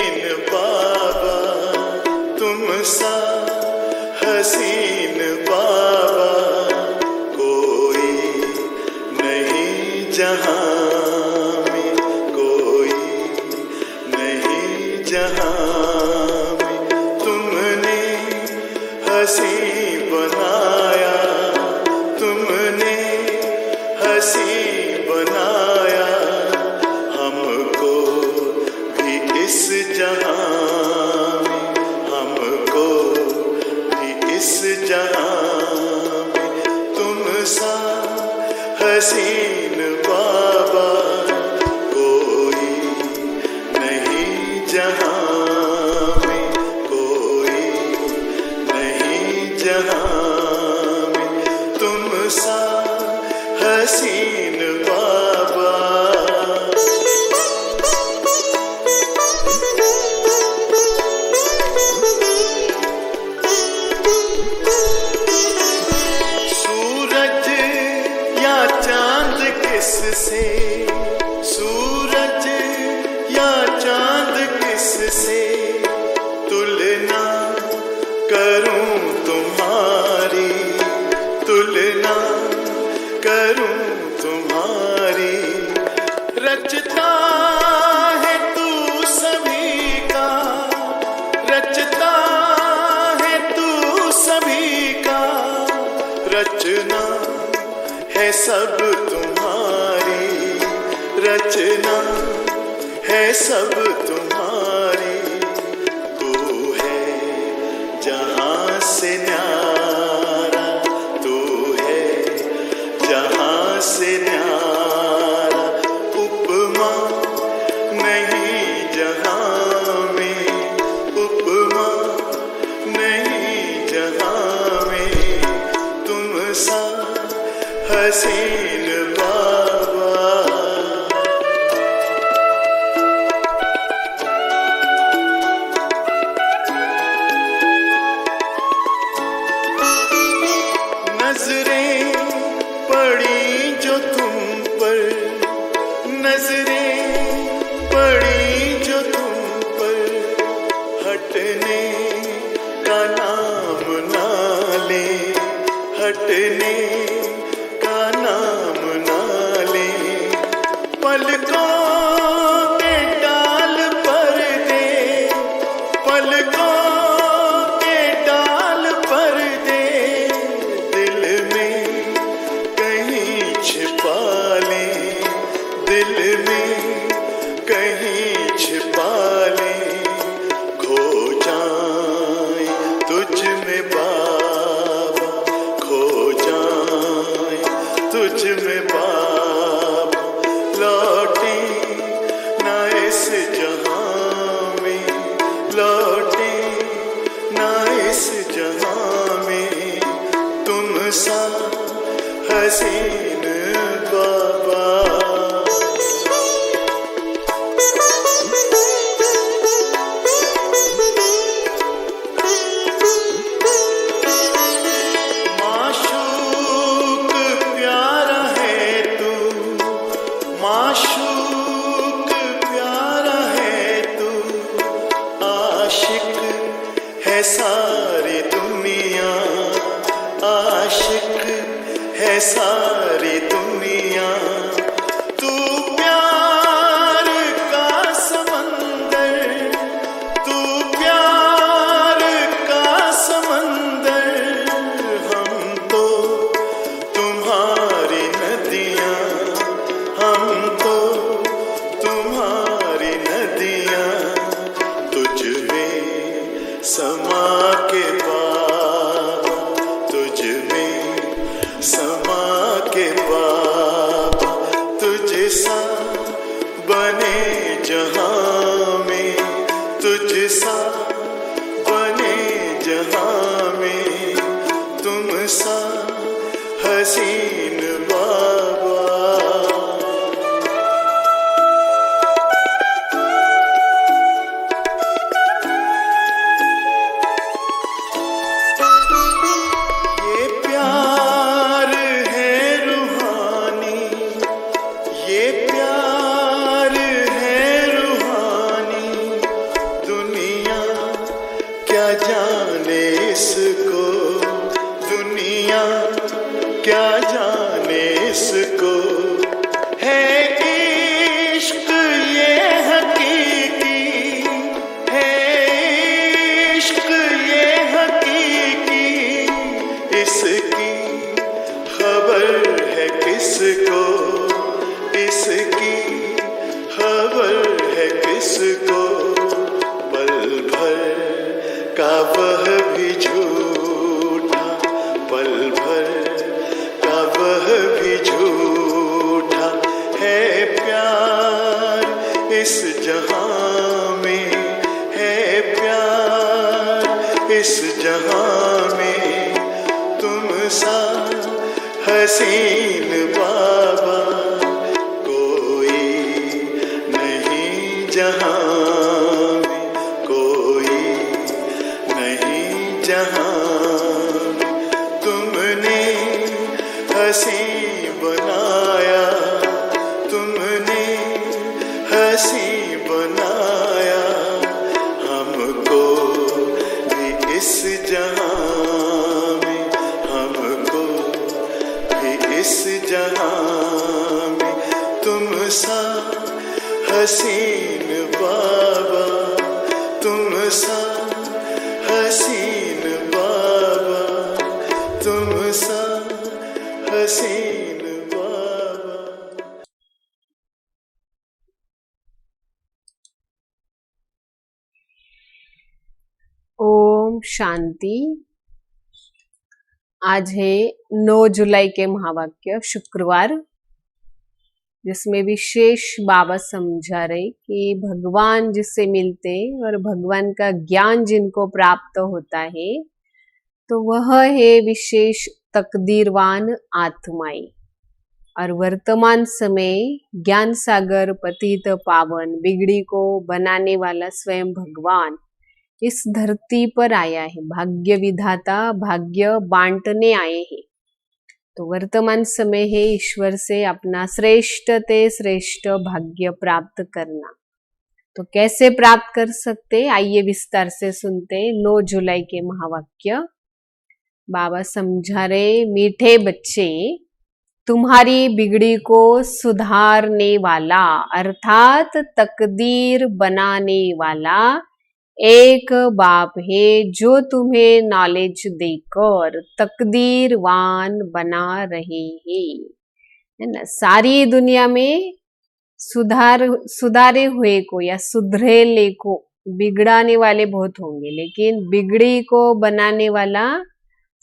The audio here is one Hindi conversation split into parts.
हसीन बाबा, तुम सा हसीन बाबा कोई नहीं जहां में, कोई नहीं जहां में। तुमने हसी बनाया, तुमने हसी बनाया हमको भी इस जहां में, हमको भी इस जहां में। तुम सा हसीन बाबा कोई नहीं जहां में, कोई नहीं जहां में। तुम सा हसीन बाबा। सूरज या चांद किससे, सूरज या चांद किससे तुलना करूं तुम्हारी, तुलना करूं तुम्हारी। रचता है तू सभी का, रचता है तू सभी का। रचना है सब तुम्हारी, रचना है सब तुम्हारी। तू है जहां से न्यारा, तू है जहां से न्यारा। उपमा नहीं जहां में, उपमा नहीं जहां में। तुम सा हसीन बाबा। नजरें पड़ी जो तुम पर, नजरें पड़ी जो तुम पर। हटने का नाम ना ले, हटने का नाम ना ले। पलकों के डाल पर दे, पलकों के डाल पर दे। दिल में कहीं छिपा ले, दिल में कहीं छिपा ले। खो जाए तुझ में बाबा, खो जाए तुझ में बाबा। लौटे ना इस जहां में, लौटे ना इस जहां में। तुम सा हसीन बाबा। माशूक प्यारा है तू, माशूक प्यारा है तू। आशिक है सारी दुनिया, आशिक है सारी दुनिया। तू प्यार का समंदर, तू प्यार का समंदर। हम तो तुम्हारी नदियाँ, हम तो तुम्हारी नदियाँ। तुझ में समा के बाबा, तुझ में समा के बाबा। तुझ सा बने जहां में, तुझ सा बने जहां में। तुम सा हसीन बाबा। ये प्यार है रूहानी, ये प्यार है रूहानी। जाने इसको दुनिया, क्या जाने इसको। है इश्क ये हकीकी, है इश्क ये हकीकी, इसकी खबर है किसको, इसकी खबर है किसको। पल भर का वह भी झूठा, पल भर का वह भी झूठा है प्यार इस जहां में, है प्यार इस जहां में। तुम सा हसीन बाबा कोई नहीं जहां में, कोई नहीं जहां में। तुमने हंसी बनाया, तुमने हंसी बनाया हमको भी इस जहां में, हमको भी इस जहां में। तुम सा हसीन बाबा, तुम सा हसीन बाबा, तुम सा हसीन बाबा। ओम शांति। आज है 9 जुलाई के महावाक्य शुक्रवार, जिसमें विशेष बाबा समझा रहे कि भगवान जिससे मिलते और भगवान का ज्ञान जिनको प्राप्त होता है तो वह है विशेष तकदीरवान आत्माएं। और वर्तमान समय ज्ञान सागर पतित पावन बिगड़ी को बनाने वाला स्वयं भगवान इस धरती पर आया है, भाग्य विधाता भाग्य बांटने आए हैं। तो वर्तमान समय है ईश्वर से अपना श्रेष्ठ ते श्रेष्ठ भाग्य प्राप्त करना। तो कैसे प्राप्त कर सकते, आइए विस्तार से सुनते 9 जुलाई के महावाक्य। बाबा समझा रहे, मीठे बच्चे, तुम्हारी बिगड़ी को सुधारने वाला अर्थात तकदीर बनाने वाला एक बाप है जो तुम्हें नॉलेज देकर तकदीरवान बना रहे हैं, है ना। सारी दुनिया में सुधारे हुए को या सुधरेले को बिगड़ाने वाले बहुत होंगे, लेकिन बिगड़ी को बनाने वाला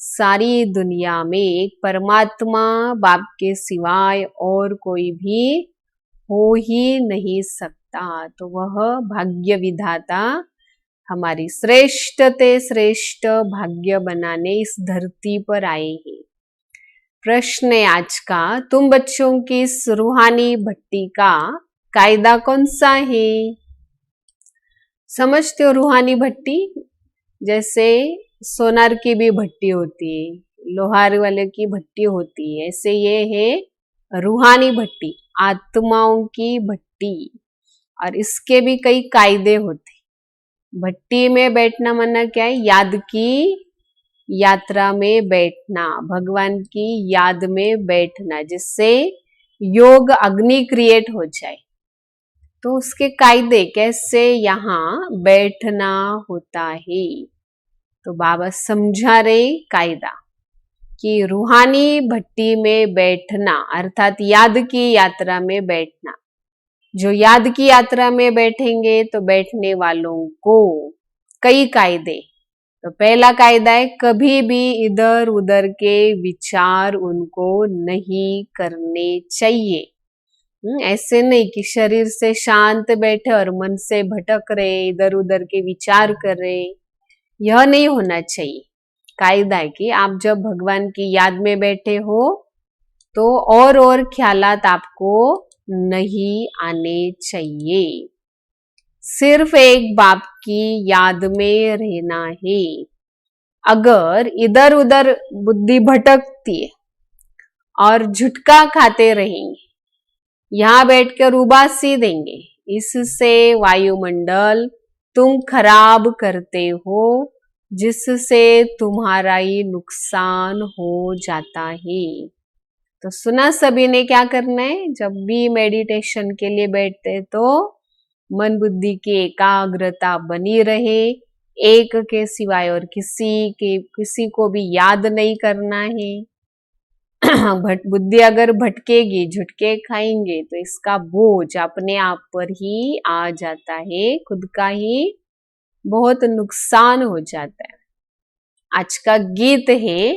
सारी दुनिया में एक परमात्मा बाप के सिवाय और कोई भी हो ही नहीं सकता। तो वह भाग्य विधाता हमारी श्रेष्ठ ते श्रेष्ठ भाग्य बनाने इस धरती पर आए हैं। प्रश्न है आज का, तुम बच्चों की इस रूहानी भट्टी का कायदा कौन सा है? समझते हो रूहानी भट्टी? जैसे सोनार की भी भट्टी होती है, लोहार वाले की भट्टी होती है, ऐसे ये है रूहानी भट्टी, आत्माओं की भट्टी। और इसके भी कई कायदे होते। भट्टी में बैठना माना क्या है? याद की यात्रा में बैठना, भगवान की याद में बैठना, जिससे योग अग्नि क्रिएट हो जाए। तो उसके कायदे कैसे यहाँ बैठना होता है, तो बाबा समझा रहे कायदा कि रूहानी भट्टी में बैठना अर्थात याद की यात्रा में बैठना। जो याद की यात्रा में बैठेंगे तो बैठने वालों को कई कायदे। तो पहला कायदा है, कभी भी इधर उधर के विचार उनको नहीं करने चाहिए। ऐसे नहीं कि शरीर से शांत बैठे और मन से भटक रहे, इधर उधर के विचार कर रहे, यह नहीं होना चाहिए। कायदा है कि आप जब भगवान की याद में बैठे हो तो और ख्यालात आपको नहीं आने चाहिए, सिर्फ एक बाप की याद में रहना है। अगर इधर उधर बुद्धि भटकती है और झुटका खाते रहेंगे, यहाँ बैठकर उबासी देंगे, इससे वायुमंडल तुम खराब करते हो जिससे तुम्हारा ही नुकसान हो जाता है। तो सुना सभी ने क्या करना है? जब भी मेडिटेशन के लिए बैठते तो मन बुद्धि की एकाग्रता बनी रहे, एक के सिवाय और किसी को भी याद नहीं करना है। बुद्धि अगर भटकेगी, झुटके खाएंगे तो इसका बोझ अपने आप पर ही आ जाता है, खुद का ही बहुत नुकसान हो जाता है। आज का गीत है,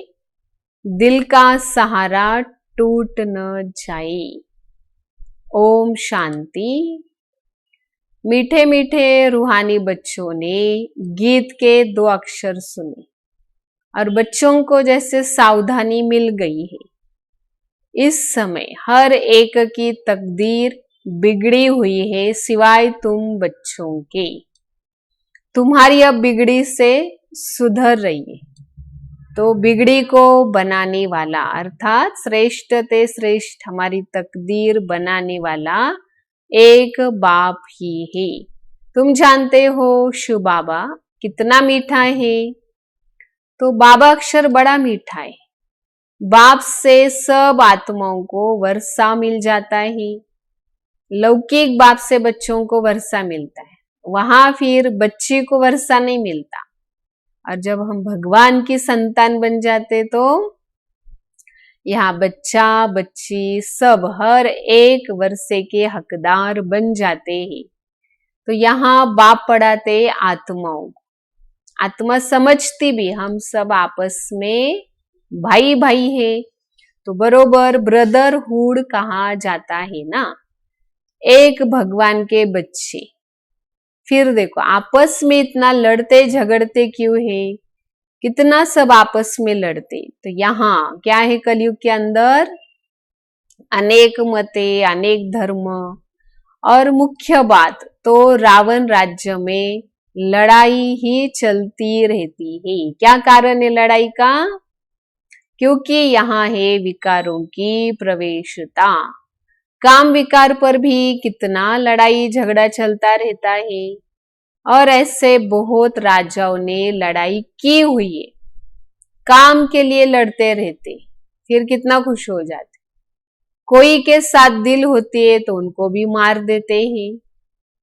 दिल का सहारा टूट न जाए। ओम शांति। मीठे मीठे रूहानी बच्चों ने गीत के 2 अक्षर सुने और बच्चों को जैसे सावधानी मिल गई है। इस समय हर एक की तकदीर बिगड़ी हुई है सिवाय तुम बच्चों के। तुम्हारी अब बिगड़ी से सुधर रही है। तो बिगड़ी को बनाने वाला अर्थात श्रेष्ठ ते श्रेष्ठ हमारी तकदीर बनाने वाला एक बाप ही है। तुम जानते हो शिव बाबा कितना मीठा है। तो बाबा अक्षर बड़ा मीठा है। बाप से सब आत्माओं को वर्षा मिल जाता है। लौकिक बाप से बच्चों को वर्षा मिलता है, वहां फिर बच्ची को वर्षा नहीं मिलता। और जब हम भगवान की संतान बन जाते तो यहाँ बच्चा बच्ची सब हर एक वर्षे के हकदार बन जाते हैं। तो यहाँ बाप पढ़ाते आत्माओं को। आत्मा समझती भी हम सब आपस में भाई भाई है। तो बरोबर ब्रदरहुड कहा जाता है ना। एक भगवान के बच्चे। फिर देखो आपस में इतना लड़ते झगड़ते क्यों है? कितना सब आपस में लड़ते। तो यहाँ क्या है कलयुग के अंदर? अनेक मते, अनेक धर्म और मुख्य बात तो रावण राज्य में लड़ाई ही चलती रहती है। क्या कारण है लड़ाई का? क्योंकि यहाँ है विकारों की प्रवेशता। काम विकार पर भी कितना लड़ाई झगड़ा चलता रहता है। और ऐसे बहुत राजाओं ने लड़ाई की हुई है। काम के लिए लड़ते रहते, फिर कितना खुश हो जाते। कोई के साथ दिल होती है तो उनको भी मार देते हैं।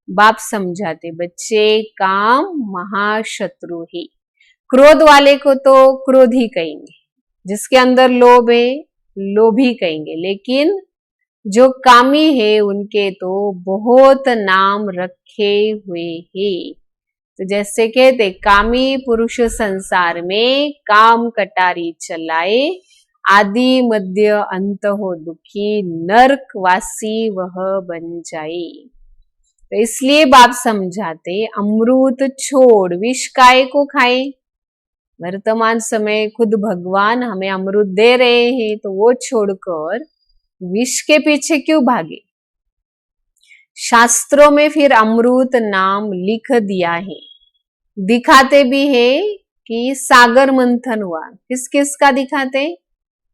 बाप समझाते बच्चे काम महाशत्रु है। क्रोध वाले को तो क्रोधी कहेंगे, जिसके अंदर लोभ है लोभी कहेंगे, लेकिन जो कामी है उनके तो बहुत नाम रखे हुए हैं। तो जैसे कहते कामी पुरुष संसार में काम कटारी चलाए, आदि मध्य अंत हो दुखी, नरकवासी वह बन जाए। तो इसलिए बाप समझाते अमृत छोड़ विष काय को खाए। वर्तमान समय खुद भगवान हमें अमृत दे रहे हैं तो वो छोड़कर विष के पीछे क्यों भागे? शास्त्रों में फिर अमृत नाम लिख दिया है। दिखाते भी है कि सागर मंथन हुआ। किस किस का दिखाते?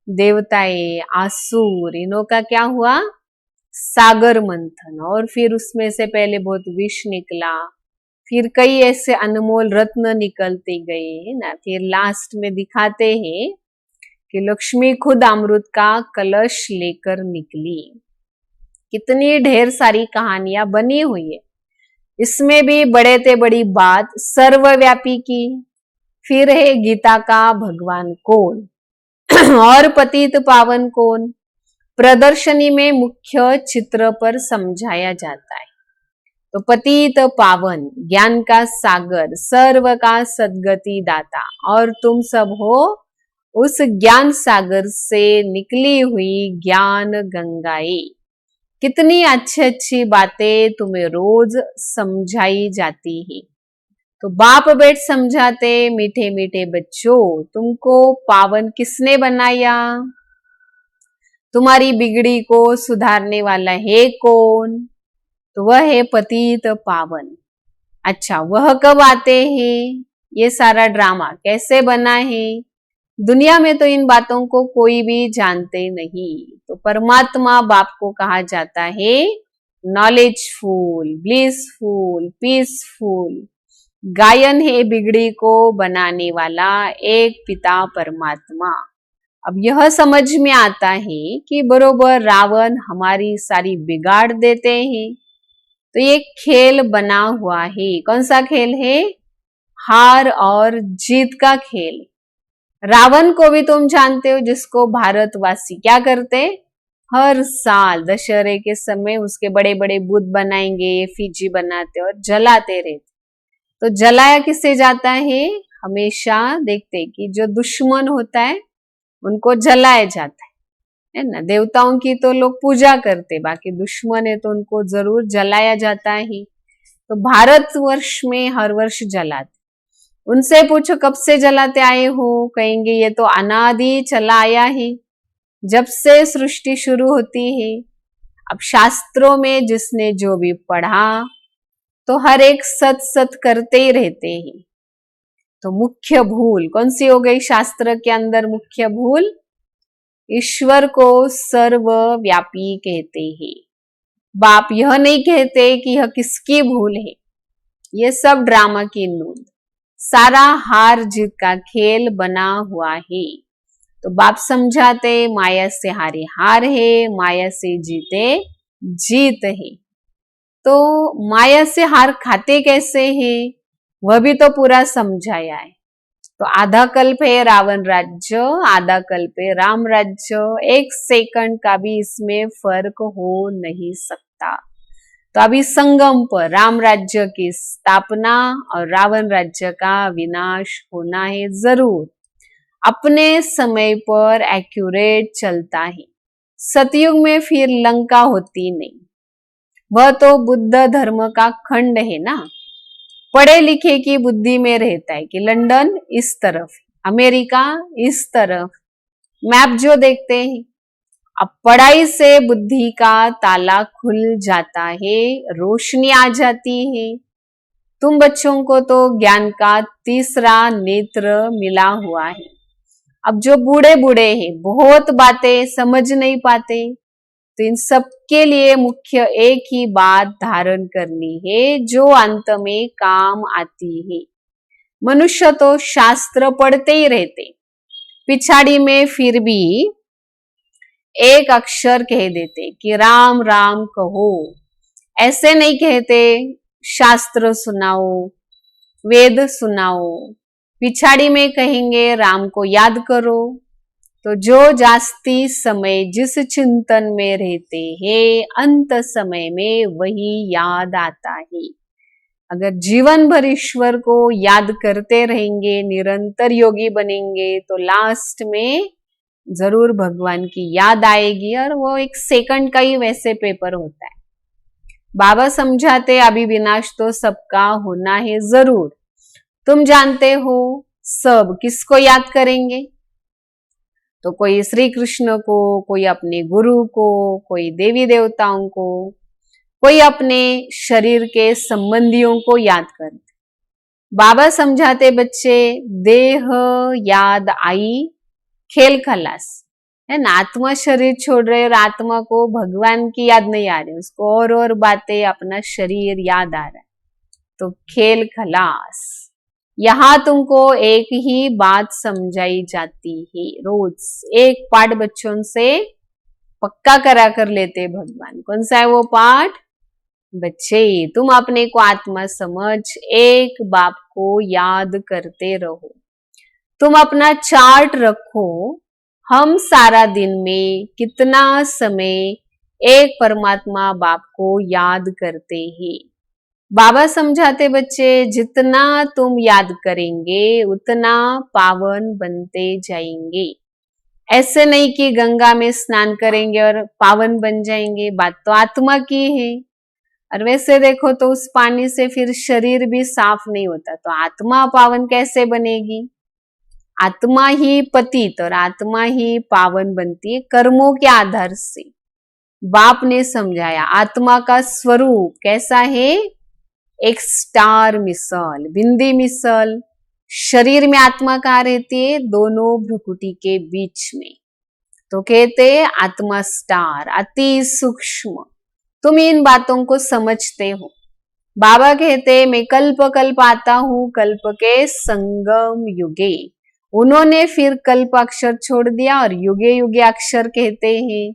देवताएं, आसुर, इनों का क्या हुआ? सागर मंथन। और फिर उसमें से पहले बहुत विष निकला, फिर कई ऐसे अनमोल रत्न निकलते गए है ना। फिर लास्ट में दिखाते हैं कि लक्ष्मी खुद अमृत का कलश लेकर निकली। कितनी ढेर सारी कहानियां बनी हुई है। इसमें भी बड़े ते बड़ी बात सर्वव्यापी की। फिर है गीता का भगवान कौन और पतित पावन कौन, प्रदर्शनी में मुख्य चित्र पर समझाया जाता है। तो पतित पावन ज्ञान का सागर, सर्व का सद्गति दाता, और तुम सब हो उस ज्ञान सागर से निकली हुई ज्ञान गंगाएं। कितनी अच्छी अच्छी बातें तुम्हें रोज समझाई जाती है। तो बाप बेट समझाते मीठे मीठे बच्चों, तुमको पावन किसने बनाया? तुम्हारी बिगड़ी को सुधारने वाला है कौन? तो वह है पतित पावन। अच्छा, वह कब आते हैं? ये सारा ड्रामा कैसे बना है? दुनिया में तो इन बातों को कोई भी जानते नहीं। तो परमात्मा बाप को कहा जाता है नॉलेजफुल, ब्लिसफुल, पीसफुल। गायन है बिगड़ी को बनाने वाला एक पिता परमात्मा। अब यह समझ में आता है कि बरोबर रावण हमारी सारी बिगाड़ देते हैं। तो ये खेल बना हुआ है। कौन सा खेल है? हार और जीत का खेल। रावण को भी तुम जानते हो, जिसको भारतवासी क्या करते? हर साल दशहरे के समय उसके बड़े बड़े बुत बनाएंगे, एफिजी बनाते और जलाते रहते। तो जलाया किससे जाता है? हमेशा देखते कि जो दुश्मन होता है उनको जलाया जाता है ना। देवताओं की तो लोग पूजा करते, बाकी दुश्मन है तो उनको जरूर जलाया जाता है। तो भारतवर्ष में हर वर्ष जलाते। उनसे पूछो कब से जलाते आए हो, कहेंगे ये तो अनादि चला आया है, जब से सृष्टि शुरू होती है। अब शास्त्रों में जिसने जो भी पढ़ा तो हर एक सत सत करते ही रहते हैं। तो मुख्य भूल कौन सी हो गई शास्त्र के अंदर? मुख्य भूल ईश्वर को सर्वव्यापी कहते हैं। बाप यह नहीं कहते कि यह किसकी भूल है। ये सब ड्रामा की नूंद, सारा हार जीत का खेल बना हुआ है। तो बाप समझाते माया से हारे हार है, माया से जीते जीत है। तो माया से हार खाते कैसे हैं वह भी तो पूरा समझाया है। तो आधा कल्प है रावण राज्य, आधा कल्प है राम राज्य। एक सेकंड का भी इसमें फर्क हो नहीं सकता। तो अभी संगम पर राम राज्य की स्थापना और रावण राज्य का विनाश होना है जरूर। अपने समय पर एक्यूरेट चलता है। सतयुग में फिर लंका होती नहीं, वह तो बुद्ध धर्म का खंड है ना। पढ़े लिखे की बुद्धि में रहता है कि लंदन इस तरफ, अमेरिका इस तरफ, मैप जो देखते हैं। अब पढ़ाई से बुद्धि का ताला खुल जाता है, रोशनी आ जाती है। तुम बच्चों को तो ज्ञान का तीसरा नेत्र मिला हुआ है। अब जो बूढ़े बूढ़े हैं, बहुत बातें समझ नहीं पाते, तो इन सब के लिए मुख्य एक ही बात धारण करनी है जो अंत में काम आती है। मनुष्य तो शास्त्र पढ़ते ही रहते, पिछाड़ी में फिर भी एक अक्षर कह देते कि राम राम कहो। ऐसे नहीं कहते शास्त्र सुनाओ, वेद सुनाओ, पिछाड़ी में कहेंगे राम को याद करो। तो जो जास्ती समय जिस चिंतन में रहते हैं, अंत समय में वही याद आता है। अगर जीवन भर ईश्वर को याद करते रहेंगे, निरंतर योगी बनेंगे, तो लास्ट में जरूर भगवान की याद आएगी। और वो एक सेकंड का ही वैसे पेपर होता है। बाबा समझाते अभी विनाश तो सबका होना है जरूर। तुम जानते हो सब किसको याद करेंगे? तो कोई श्री कृष्ण को, कोई अपने गुरु को, कोई देवी देवताओं को, कोई अपने शरीर के संबंधियों को याद करते। बाबा समझाते बच्चे देह याद आई खेल खलास है ना। आत्मा शरीर छोड़ रहे और आत्मा को भगवान की याद नहीं आ रही, उसको और बातें, अपना शरीर याद आ रहा है। तो खेल खलास। यहां तुमको एक ही बात समझाई जाती है। रोज एक पाठ बच्चों से पक्का करा कर लेते भगवान। कौन सा है वो पाठ? बच्चे तुम अपने को आत्मा समझ एक बाप को याद करते रहो। तुम अपना चार्ट रखो, हम सारा दिन में कितना समय एक परमात्मा बाप को याद करते हैं। बाबा समझाते बच्चे जितना तुम याद करेंगे उतना पावन बनते जाएंगे। ऐसे नहीं कि गंगा में स्नान करेंगे और पावन बन जाएंगे, बात तो आत्मा की है। और वैसे देखो तो उस पानी से फिर शरीर भी साफ नहीं होता, तो आत्मा पावन कैसे बनेगी? आत्मा ही पतित और आत्मा ही पावन बनती है कर्मों के आधार से। बाप ने समझाया आत्मा का स्वरूप कैसा है? एक स्टार मिसल, बिंदी मिसल। शरीर में आत्मा कहाँ रहती है? दोनों भ्रुकुटी के बीच में। तो कहते आत्मा स्टार, अति सूक्ष्म। तुम इन बातों को समझते हो। बाबा कहते मैं कल्प कल्प आता हूँ कल्प के संगम युगे। उन्होंने फिर कल्प अक्षर छोड़ दिया और युगे युगे अक्षर कहते हैं।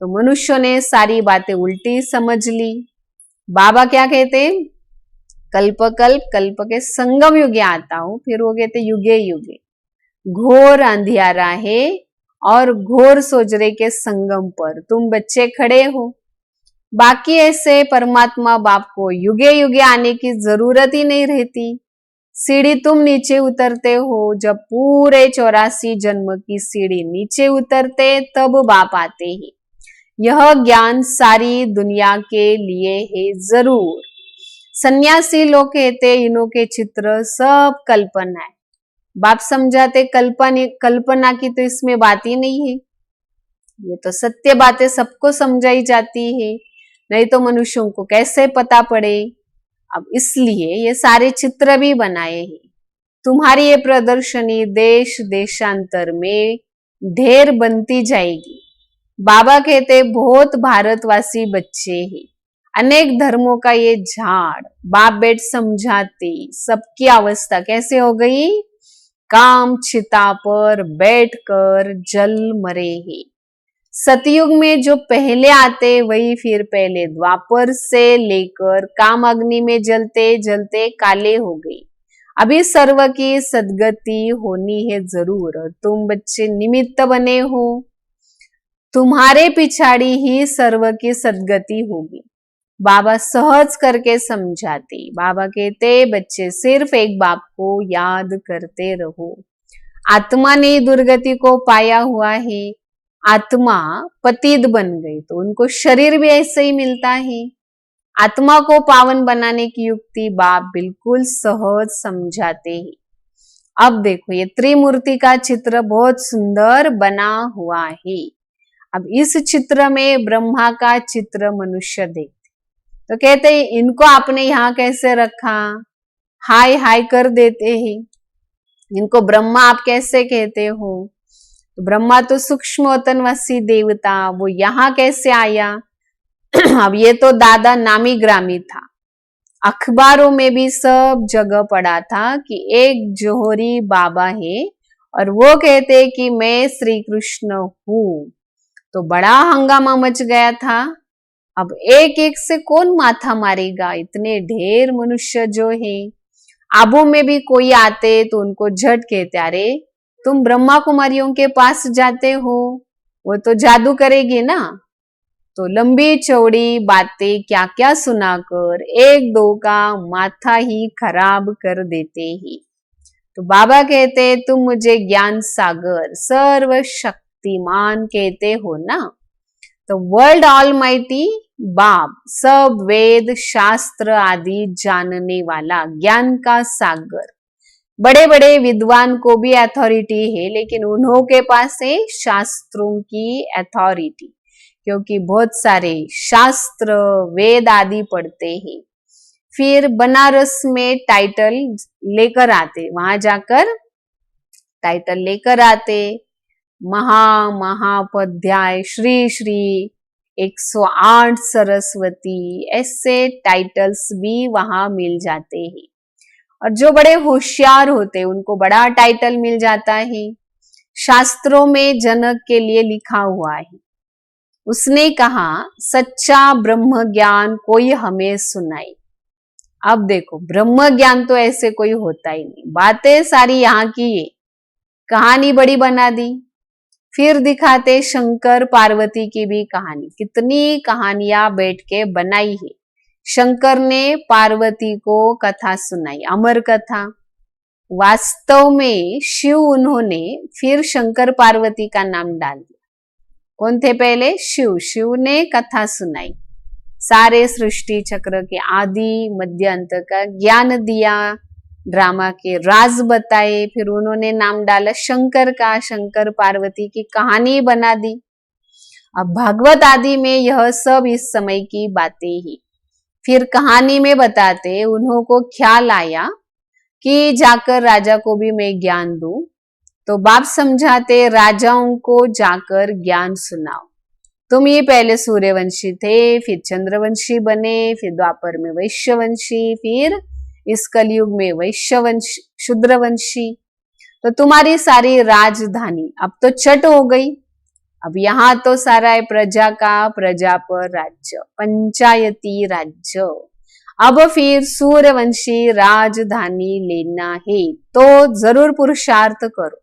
तो मनुष्यों ने सारी बातें उल्टी समझ ली। बाबा क्या कहते, कल्प कल्प कल्प के संगम युगे आता हूं, फिर वो कहते युगे युगे। घोर अंधियारा है और घोर सोजरे के संगम पर तुम बच्चे खड़े हो। बाकी ऐसे परमात्मा बाप को युगे युगे आने की जरूरत ही नहीं रहती। सीढ़ी तुम नीचे उतरते हो, जब पूरे 84 जन्म की सीढ़ी नीचे उतरते तब बाप आते हैं। यह ज्ञान सारी दुनिया के लिए है जरूर। सन्यासी लोग कहते इन्हों के चित्र सब कल्पना है। बाप समझाते कल्पना की तो इसमें बात ही नहीं है, ये तो सत्य बातें सबको समझाई जाती है, नहीं तो मनुष्यों को कैसे पता पड़े। अब इसलिए ये सारे चित्र भी बनाए हैं। तुम्हारी ये प्रदर्शनी देश देशांतर में ढेर बनती जाएगी। बाबा कहते बहुत भारतवासी बच्चे हैं, अनेक धर्मों का ये झाड़। बाप बेट समझाते सबकी अवस्था कैसे हो गई, काम चिता पर बैठकर जल मरे हैं। सतयुग में जो पहले आते वही फिर पहले द्वापर से लेकर काम अग्नि में जलते जलते काले हो गई। अभी सर्व की सदगति होनी है जरूर और तुम बच्चे निमित्त बने हो। तुम्हारे पिछाड़ी ही सर्व की सदगति होगी। बाबा सहज करके समझाते। बाबा कहते बच्चे सिर्फ एक बाप को याद करते रहो। आत्मा ने दुर्गति को पाया हुआ है, आत्मा पतित बन गई तो उनको शरीर भी ऐसे ही मिलता है। आत्मा को पावन बनाने की युक्ति बाप बिल्कुल सहज समझाते हैं। अब देखो ये त्रिमूर्ति का चित्र बहुत सुंदर बना हुआ है। अब इस चित्र में ब्रह्मा का चित्र मनुष्य देखते तो कहते हैं इनको आपने यहाँ कैसे रखा, हाय हाय कर देते हैं। इनको ब्रह्मा आप कैसे कहते हो, तो ब्रह्मा तो सूक्ष्म वतनवासी देवता, वो यहाँ कैसे आया। अब ये तो दादा नामी ग्रामी था, अखबारों में भी सब जगह पड़ा था कि एक जोहरी बाबा है और वो कहते कि मैं श्री कृष्ण हूँ। तो बड़ा हंगामा मच गया था। अब एक एक से कौन माथा मारेगा, इतने ढेर मनुष्य जो है। आबू में भी कोई आते तो उनको झट कहते अरे तुम ब्रह्मा कुमारियों के पास जाते हो, वो तो जादू करेगी ना। तो लंबी चौड़ी बातें क्या क्या सुनाकर एक दो का माथा ही खराब कर देते ही। तो बाबा कहते तुम मुझे ज्ञान सागर सर्वशक्तिमान कहते हो ना। तो वर्ल्ड ऑलमाइटी बाप सब वेद शास्त्र आदि जानने वाला ज्ञान का सागर। बड़े बड़े विद्वान को भी अथॉरिटी है, लेकिन उन्हों के पास है शास्त्रों की अथॉरिटी, क्योंकि बहुत सारे शास्त्र वेद आदि पढ़ते हैं। फिर बनारस में टाइटल लेकर आते, वहां जाकर टाइटल लेकर आते, महापध्याय श्री श्री 108 सरस्वती, ऐसे टाइटल्स भी वहां मिल जाते हैं। और जो बड़े होशियार होते उनको बड़ा टाइटल मिल जाता है। शास्त्रों में जनक के लिए लिखा हुआ है, उसने कहा सच्चा ब्रह्म ज्ञान कोई हमें सुनाए। अब देखो ब्रह्म ज्ञान तो ऐसे कोई होता ही नहीं, बातें सारी यहाँ की है, कहानी बड़ी बना दी। फिर दिखाते शंकर पार्वती की भी कहानी, कितनी कहानियां बैठ के बनाई है। शंकर ने पार्वती को कथा सुनाई, अमर कथा। वास्तव में शिव उन्होंने फिर शंकर पार्वती का नाम डाल दिया। कौन थे पहले, शिव। शिव ने कथा सुनाई, सारे सृष्टि चक्र के आदि मध्य अंत का ज्ञान दिया, ड्रामा के राज बताए। फिर उन्होंने नाम डाला शंकर का, शंकर पार्वती की कहानी बना दी। अब भागवत आदि में यह सब इस समय की बातें ही। फिर कहानी में बताते उन्हों को ख्याल आया कि जाकर राजा को भी मैं ज्ञान दूं। तो बाप समझाते राजाओं को जाकर ज्ञान सुनाओ। तुम ही पहले सूर्यवंशी थे, फिर चंद्रवंशी बने, फिर द्वापर में वैश्यवंशी, फिर इस कलयुग में वैश्यवंशी, शूद्रवंशी। तो तुम्हारी सारी राजधानी अब तो चट हो गई। अब यहाँ तो सारा है प्रजा का, प्रजा पर राज्य, पंचायती राज्य। अब फिर सूर्यवंशी राजधानी लेना है तो जरूर पुरुषार्थ करो,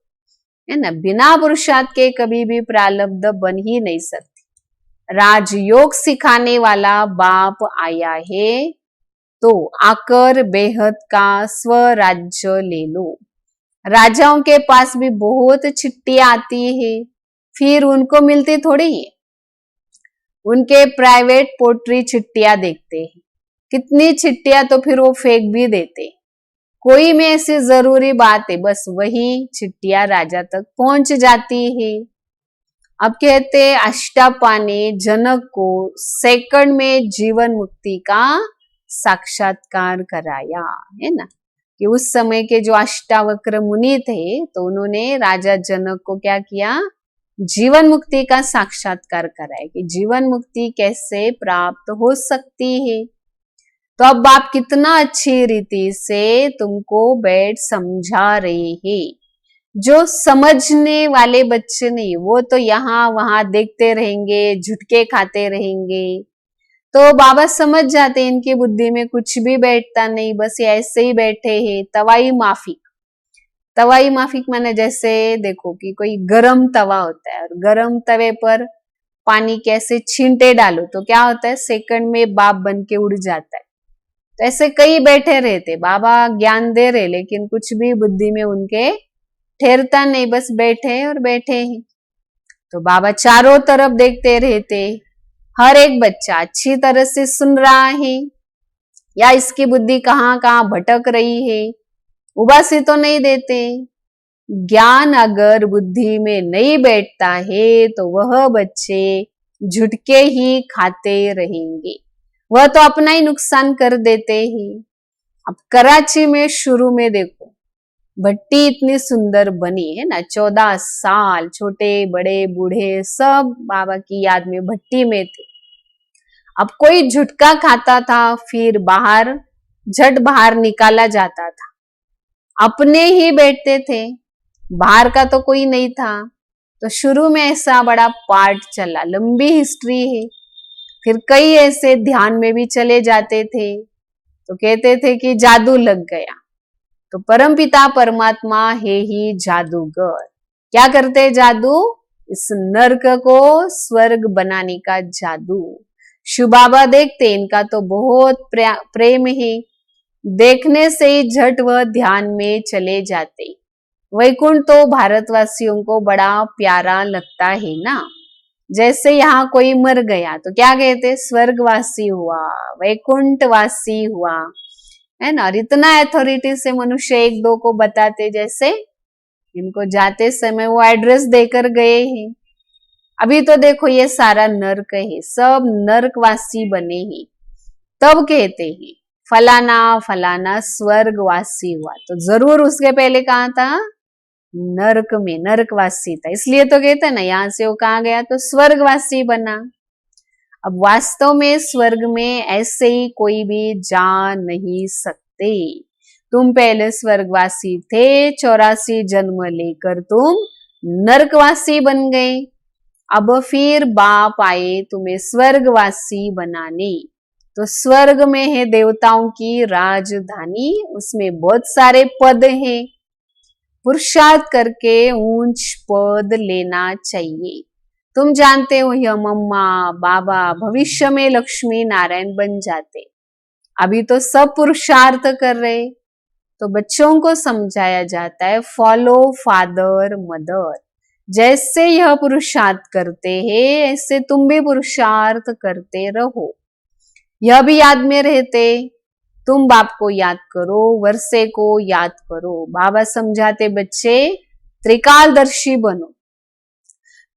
है ना। बिना पुरुषार्थ के कभी भी प्रारब्ध बन ही नहीं सकती। राजयोग सिखाने वाला बाप आया है तो आकर बेहद का स्वराज्य ले लो। राजाओं के पास भी बहुत चिट्ठियां आती है, फिर उनको मिलती थोड़ी है। उनके प्राइवेट पोट्री चिट्ठियां देखते हैं, कितनी चिट्ठियां तो फिर वो फेंक भी देते। कोई में ऐसी जरूरी बात है, बस वही चिट्ठियां राजा तक पहुंच जाती है। अब कहते अष्टापा ने जनक को सेकंड में जीवन मुक्ति का साक्षात्कार कराया, है ना। कि उस समय के जो अष्टावक्र मुनि थे तो उन्होंने राजा जनक को क्या किया, जीवन मुक्ति का साक्षात्कार कराया कि जीवन मुक्ति कैसे प्राप्त हो सकती है। तो अब आप कितना अच्छी रीति से तुमको बैठ समझा रहे हैं। जो समझने वाले बच्चे नहीं, वो तो यहाँ वहां देखते रहेंगे, झुटके खाते रहेंगे। तो बाबा समझ जाते हैं इनकी बुद्धि में कुछ भी बैठता नहीं, बस ये ऐसे ही बैठे हैं। तवाई माफिक, तवाई माफिक माने जैसे देखो कि कोई गरम तवा होता है और गरम तवे पर पानी कैसे छींटे डालो तो क्या होता है, सेकंड में बाप बन के उड़ जाता है। तो ऐसे कई बैठे रहते, बाबा ज्ञान दे रहे लेकिन कुछ भी बुद्धि में उनके ठहरता नहीं, बस बैठे और बैठे हैं। तो बाबा चारों तरफ देखते रहते, हर एक बच्चा अच्छी तरह से सुन रहा है या इसकी बुद्धि कहाँ कहाँ भटक रही है, उबासी तो नहीं देते। ज्ञान अगर बुद्धि में नहीं बैठता है तो वह बच्चे झुटके ही खाते रहेंगे, वह तो अपना ही नुकसान कर देते हैं। अब कराची में शुरू में देखो भट्टी इतनी सुंदर बनी है ना, 14 साल छोटे बड़े बूढ़े सब बाबा की याद में भट्टी में थे। अब कोई झुटका खाता था फिर बाहर झट बाहर निकाला जाता था, अपने ही बैठते थे, बाहर का तो कोई नहीं था। तो शुरू में ऐसा बड़ा पार्ट चला, लंबी हिस्ट्री है। फिर कई ऐसे ध्यान में भी चले जाते थे तो कहते थे कि जादू लग गया। तो परमपिता परमात्मा है ही जादूगर। क्या करते जादू, इस नर्क को स्वर्ग बनाने का जादू। शिव बाबा देखते इनका तो बहुत प्रेम है, देखने से ही झट वह ध्यान में चले जाते। वैकुंठ तो भारतवासियों को बड़ा प्यारा लगता है ना। जैसे यहाँ कोई मर गया तो क्या कहते, स्वर्गवासी हुआ, वैकुंठवासी हुआ, है ना। और इतना अथॉरिटी से मनुष्य एक दो को बताते, जैसे इनको जाते समय वो एड्रेस देकर गए हैं। अभी तो देखो ये सारा नर्क है, सब नर्कवासी बने हैं। तब कहते हैं फलाना फलाना स्वर्गवासी हुआ, तो जरूर उसके पहले कहाँ था, नर्क में, नर्कवासी था। इसलिए तो कहते हैं ना, यहां से वो कहाँ गया तो स्वर्गवासी बना। अब वास्तव में स्वर्ग में ऐसे ही कोई भी जा नहीं सकते। तुम पहले स्वर्गवासी थे, 84 जन्म लेकर तुम नर्कवासी बन गए। अब फिर बाप आए तुम्हें स्वर्गवासी बनाने। तो स्वर्ग में है देवताओं की राजधानी, उसमें बहुत सारे पद हैं। पुरुषार्थ करके ऊंच पद लेना चाहिए। तुम जानते हो यह मम्मा बाबा भविष्य में लक्ष्मी नारायण बन जाते, अभी तो सब पुरुषार्थ कर रहे। तो बच्चों को समझाया जाता है फॉलो फादर मदर, जैसे यह पुरुषार्थ करते हैं ऐसे तुम भी पुरुषार्थ करते रहो। यह भी याद में रहते, तुम बाप को याद करो, वर्षे को याद करो। बाबा समझाते बच्चे त्रिकालदर्शी बनो।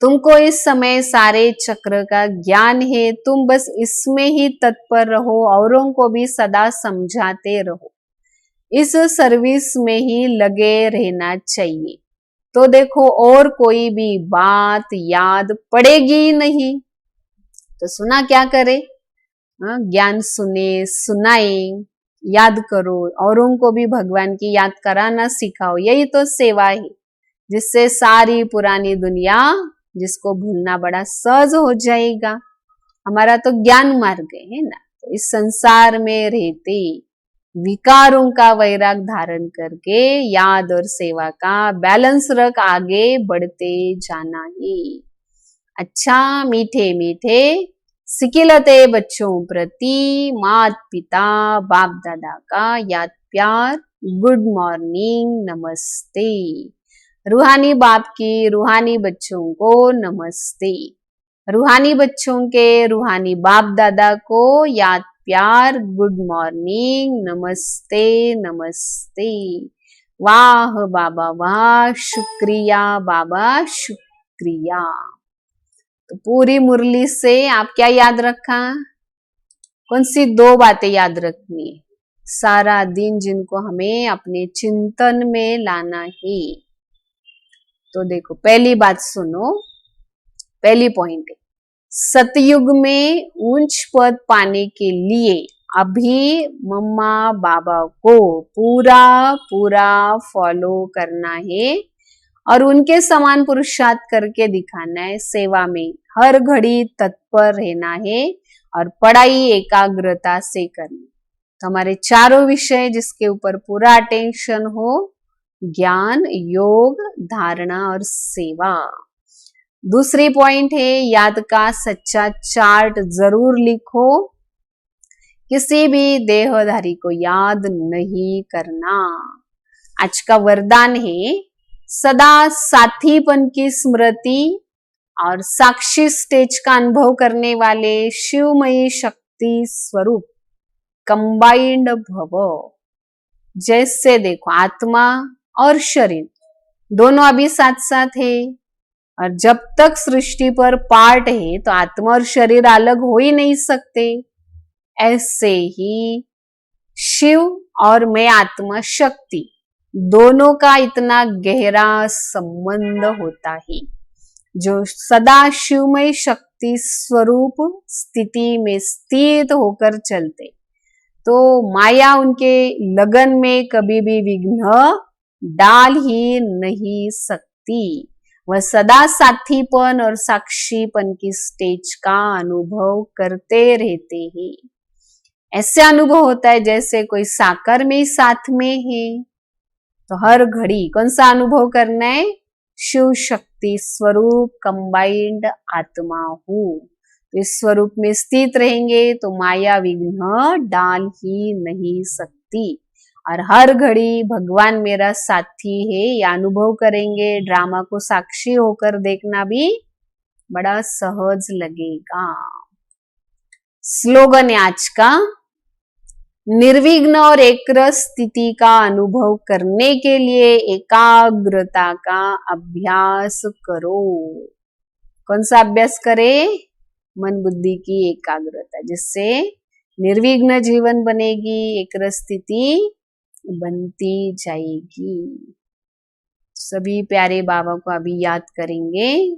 तुमको इस समय सारे चक्र का ज्ञान है, तुम बस इसमें ही तत्पर रहो, औरों को भी सदा समझाते रहो। इस सर्विस में ही लगे रहना चाहिए। तो देखो और कोई भी बात याद पड़ेगी नहीं, तो सुना क्या करे, ज्ञान सुने, सुनाए, याद करो, औरों को भी भगवान की याद कराना सिखाओ। यही तो सेवा है, जिससे सारी पुरानी दुनिया, जिसको भूलना बड़ा सहज हो जाएगा। हमारा तो ज्ञान मार्ग है ना, तो इस संसार में रहते विकारों का वैराग धारण करके याद और सेवा का बैलेंस रख आगे बढ़ते जाना ही। अच्छा, मीठे मीठे सिकिलते बच्चों प्रति मात पिता बाप दादा का याद प्यार, गुड मॉर्निंग, नमस्ते। रूहानी बाप की रूहानी बच्चों को नमस्ते। रूहानी बच्चों के रूहानी बाप दादा को याद प्यार, गुड मॉर्निंग, नमस्ते नमस्ते। वाह बाबा वाह, शुक्रिया बाबा शुक्रिया। तो पूरी मुरली से आप क्या याद रखा, कौन सी 2 बातें याद रखनी है सारा दिन, जिनको हमें अपने चिंतन में लाना है। तो देखो, पहली बात सुनो, पहली पॉइंट है, सतयुग में उच्च पद पाने के लिए अभी मम्मा बाबा को पूरा पूरा फॉलो करना है और उनके समान पुरुषार्थ करके दिखाना है। सेवा में हर घड़ी तत्पर रहना है और पढ़ाई एकाग्रता से करनी। तो हमारे चारों विषय जिसके ऊपर पूरा अटेंशन हो, ज्ञान, योग, धारणा और सेवा। दूसरी पॉइंट है, याद का सच्चा चार्ट जरूर लिखो। किसी भी देहधारी को याद नहीं करना। आज का वरदान है, सदा साथीपन की स्मृति और साक्षी स्टेज का अनुभव करने वाले शिवमयी शक्ति स्वरूप कंबाइंड भव। जैसे देखो, आत्मा और शरीर दोनों अभी साथ साथ है, और जब तक सृष्टि पर पार्ट है तो आत्मा और शरीर अलग हो ही नहीं सकते। ऐसे ही शिव और मैं आत्मा शक्ति दोनों का इतना गहरा संबंध होता है। जो सदा शिवमय शक्ति स्वरूप स्थिति में स्थित होकर चलते, तो माया उनके लगन में कभी भी विघ्न डाल ही नहीं सकती। वह सदा साथीपन और साक्षीपन की स्टेज का अनुभव करते रहते हैं। ऐसे अनुभव होता है जैसे कोई साकार में साथ में है। तो हर घड़ी कौन सा अनुभव करना है, शिव शक्ति स्वरूप कंबाइंड आत्मा हूँ। तो इस स्वरूप में स्थित रहेंगे तो माया विघ्न डाल ही नहीं सकती। और हर घड़ी भगवान मेरा साथी है, ये अनुभव करेंगे। ड्रामा को साक्षी होकर देखना भी बड़ा सहज लगेगा। स्लोगन है आज का, निर्विघ्न और एकरस स्थिति का अनुभव करने के लिए एकाग्रता का अभ्यास करो। कौन सा अभ्यास करे, मन बुद्धि की एकाग्रता, जिससे निर्विघ्न जीवन बनेगी, एकरस स्थिति बनती जाएगी। सभी प्यारे बाबा को अभी याद करेंगे।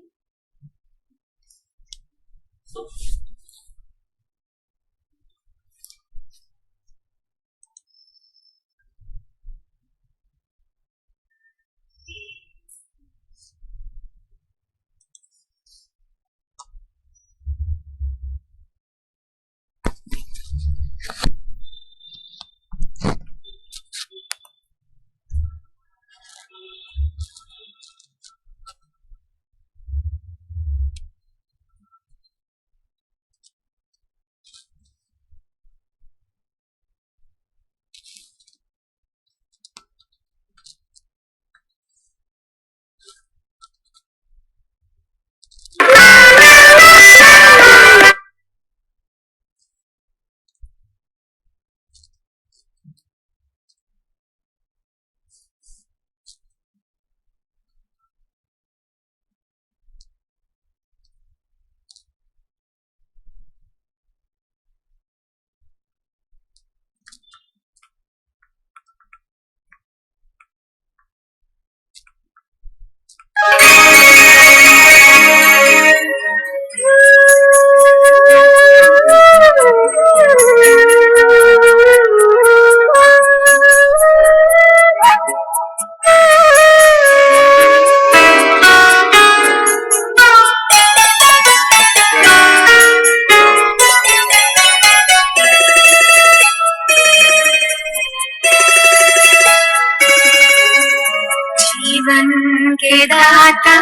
दाता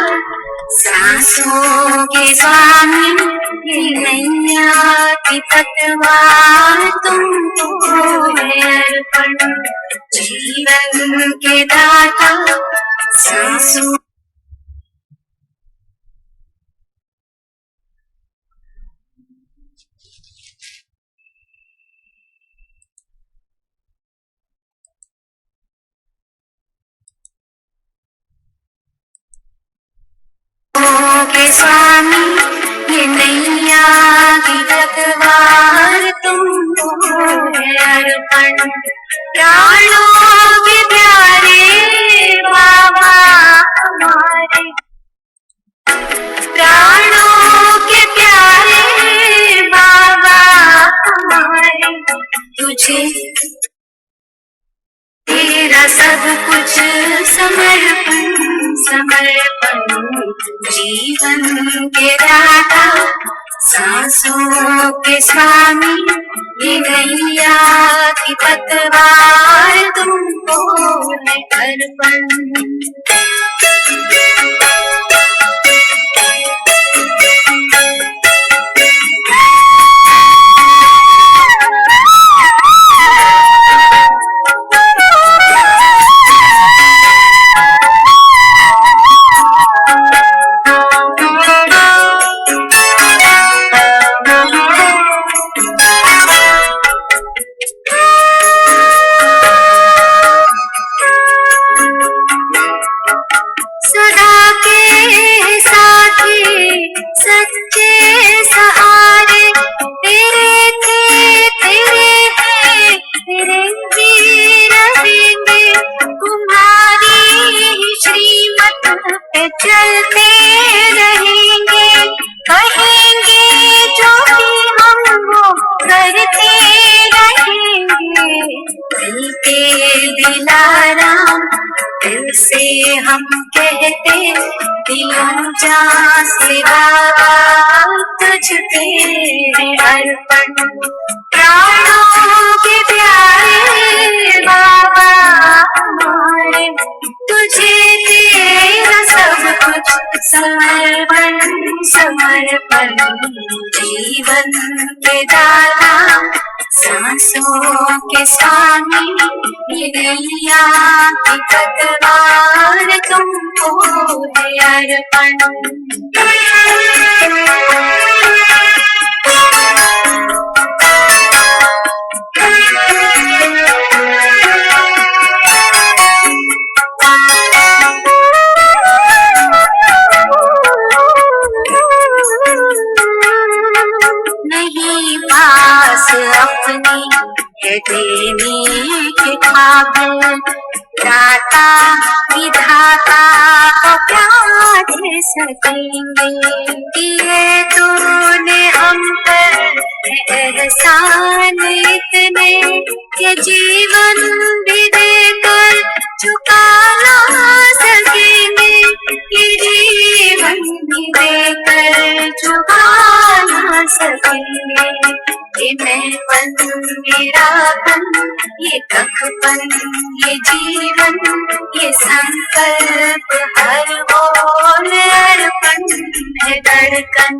सांसों के स्वामी, ये नैया की पतवार तुमको है अर्पण। जीवन के दाता सांसों के स्वामी, ये नैया की पतवार तुमको है अर्पण। प्राणों के प्यारे बाबा हमारे, प्राणों के प्यारे बाबा हमारे, तुझे तेरा सब कुछ समर्पण समर्पण। जीवन के दाता सांसों के स्वामी, ये नैया की पतवार तुमको है अर्पण। चलते रहेंगे, कहेंगे जो भी हम वो करते रहेंगे। मिलते दिलाराम दिल से हम कहते, दिलों जान से बाबा तुझ पे है अर्पण। प्राणों के प्यारे बाबा हमारे, तुझे तेरा सब कुछ समर्पण समर्पण। जीवन के दाता सांसों के स्वामी, ये नैया की पतवार तुमको है अर्पण। नहीं पास अपनी है देने के काबिल, दाता विधाता को क्या दे सकेंगे। ये तूने हम पर एहसान इतने, ये जीवन भी देकर चुका ना सकेंगे। ये जीवन भी देकर चुका ना सकेंगे। ये मैंपन मेरापन, ये कखपन, ये जीवन, ये संकल्प हर ओर अर्पण है धड़कन।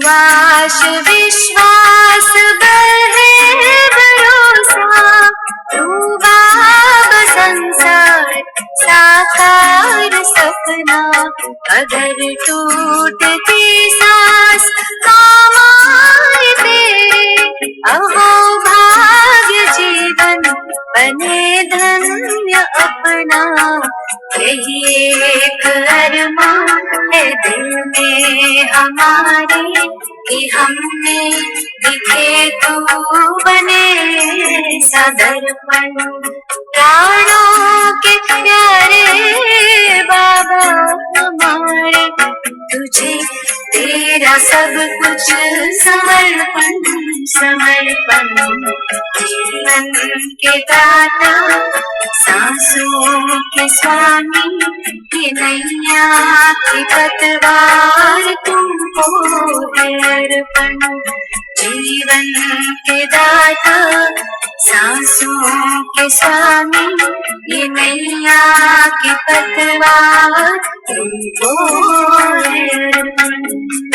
आश विश्वास बल है भरोसा, तू बाबा संसार साकार सपना। अगर टूटती सांस काम आए तेरे, अहो भाग्य जीवन बने धन्य अपना। यही एक अरमान है दिल में हमारे, कि हमने दिखे तो बने सदर्पण। प्राणों के प्यारे तेरा सब कुछ समर्पण समर्पण। जीवन के दाता सांसों के स्वामी, ये नैया की पतवार तुमको अर्पण। जीवन के दाता सांसों के स्वामी, ये नैया की पतवार तुमको अर्पण।